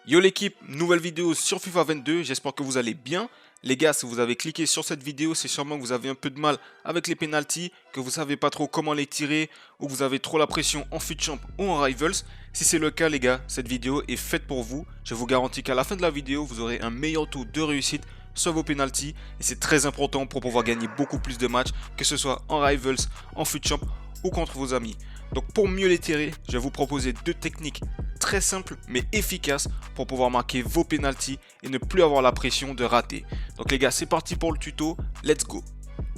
Yo l'équipe, nouvelle vidéo sur FIFA 22, j'espère que vous allez bien. Les gars, si vous avez cliqué sur cette vidéo, c'est sûrement que vous avez un peu de mal avec les pénaltys, que vous savez pas trop comment les tirer, ou que vous avez trop la pression en FUT Champ ou en Rivals. Si c'est le cas les gars, cette vidéo est faite pour vous. Je vous garantis qu'à la fin de la vidéo, vous aurez un meilleur taux de réussite sur vos pénaltys. Et c'est très important pour pouvoir gagner beaucoup plus de matchs, que ce soit en Rivals, en FUT Champ ou contre vos amis. Donc pour mieux les tirer, je vais vous proposer deux techniques très simples mais efficaces pour pouvoir marquer vos pénaltys et ne plus avoir la pression de rater. Donc les gars, c'est parti pour le tuto, let's go.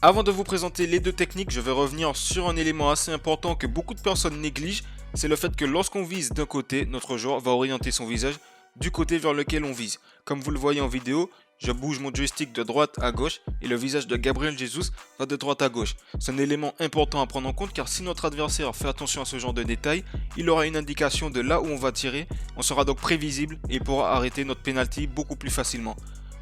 Avant de vous présenter les deux techniques, je vais revenir sur un élément assez important que beaucoup de personnes négligent, c'est le fait que lorsqu'on vise d'un côté, notre joueur va orienter son visage du côté vers lequel on vise. Comme vous le voyez en vidéo, je bouge mon joystick de droite à gauche et le visage de Gabriel Jesus va de droite à gauche. C'est un élément important à prendre en compte car si notre adversaire fait attention à ce genre de détails, il aura une indication de là où on va tirer, on sera donc prévisible et il pourra arrêter notre penalty beaucoup plus facilement.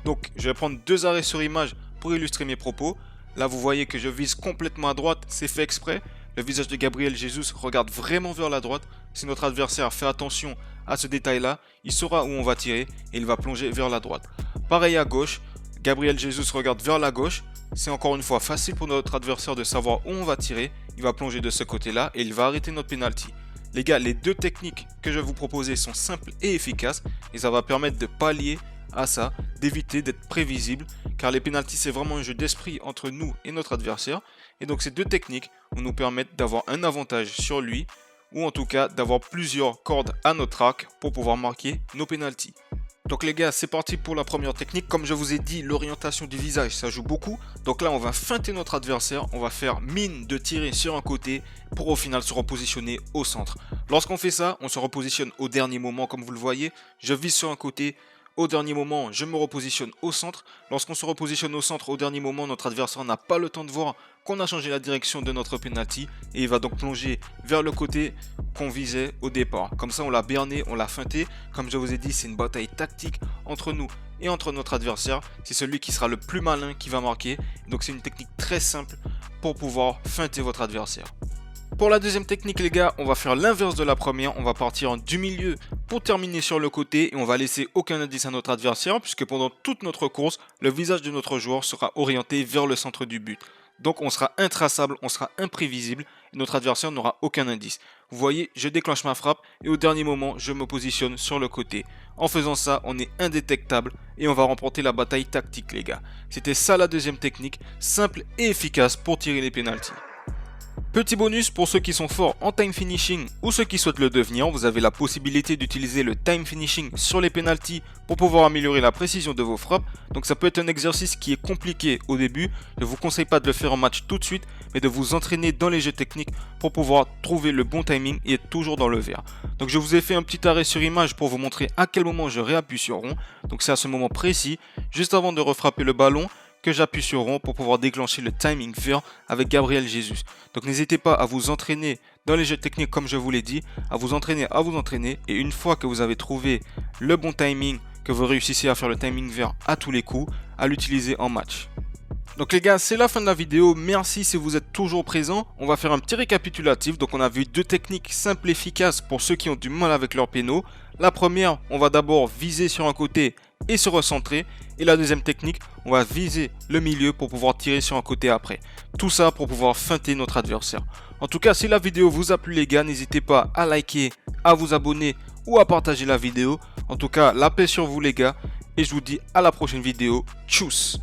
Donc je vais prendre deux arrêts sur image pour illustrer mes propos. Là vous voyez que je vise complètement à droite, c'est fait exprès. Le visage de Gabriel Jesus regarde vraiment vers la droite. Si notre adversaire fait attention à ce détail là, il saura où on va tirer et il va plonger vers la droite. Pareil à gauche, Gabriel Jesus regarde vers la gauche. C'est encore une fois facile pour notre adversaire de savoir où on va tirer. Il va plonger de ce côté-là et il va arrêter notre penalty. Les gars, les deux techniques que je vais vous proposer sont simples et efficaces. Et ça va permettre de pallier à ça, d'éviter d'être prévisible. Car les penaltys, c'est vraiment un jeu d'esprit entre nous et notre adversaire. Et donc ces deux techniques vont nous permettre d'avoir un avantage sur lui. Ou en tout cas d'avoir plusieurs cordes à notre arc pour pouvoir marquer nos penaltys. Donc les gars, c'est parti pour la première technique. Comme je vous ai dit, l'orientation du visage, ça joue beaucoup. Donc là, on va feinter notre adversaire. On va faire mine de tirer sur un côté pour au final se repositionner au centre. Lorsqu'on fait ça, on se repositionne au dernier moment, comme vous le voyez. Je vise sur un côté. Au dernier moment, je me repositionne au centre. Lorsqu'on se repositionne au centre au dernier moment, notre adversaire n'a pas le temps de voir qu'on a changé la direction de notre penalty et il va donc plonger vers le côté qu'on visait au départ. Comme ça, on l'a berné, on l'a feinté. Comme je vous ai dit, c'est une bataille tactique entre nous et entre notre adversaire. C'est celui qui sera le plus malin qui va marquer. Donc c'est une technique très simple pour pouvoir feinter votre adversaire. Pour la deuxième technique les gars, on va faire l'inverse de la première, on va partir du milieu pour terminer sur le côté et on va laisser aucun indice à notre adversaire puisque pendant toute notre course, le visage de notre joueur sera orienté vers le centre du but. Donc on sera intraçable, on sera imprévisible et notre adversaire n'aura aucun indice. Vous voyez, je déclenche ma frappe et au dernier moment, je me positionne sur le côté. En faisant ça, on est indétectable et on va remporter la bataille tactique les gars. C'était ça la deuxième technique, simple et efficace pour tirer les pénaltys. Petit bonus pour ceux qui sont forts en time finishing ou ceux qui souhaitent le devenir, vous avez la possibilité d'utiliser le time finishing sur les penaltys pour pouvoir améliorer la précision de vos frappes. Donc ça peut être un exercice qui est compliqué au début, je ne vous conseille pas de le faire en match tout de suite, mais de vous entraîner dans les jeux techniques pour pouvoir trouver le bon timing et être toujours dans le vert. Donc je vous ai fait un petit arrêt sur image pour vous montrer à quel moment je réappuie sur rond. Donc c'est à ce moment précis, juste avant de refrapper le ballon, que j'appuie sur rond pour pouvoir déclencher le timing vert avec Gabriel Jesus. Donc n'hésitez pas à vous entraîner dans les jeux techniques comme je vous l'ai dit, à vous entraîner et une fois que vous avez trouvé le bon timing, que vous réussissez à faire le timing vert à tous les coups, à l'utiliser en match. Donc les gars, c'est la fin de la vidéo, merci si vous êtes toujours présents. On va faire un petit récapitulatif, donc on a vu deux techniques simples et efficaces pour ceux qui ont du mal avec leurs pénaux. La première, on va d'abord viser sur un côté et se recentrer. Et la deuxième technique, on va viser le milieu pour pouvoir tirer sur un côté après. Tout ça pour pouvoir feinter notre adversaire. En tout cas, si la vidéo vous a plu les gars, n'hésitez pas à liker, à vous abonner ou à partager la vidéo. En tout cas, la paix sur vous les gars. Et je vous dis à la prochaine vidéo. Tchuss!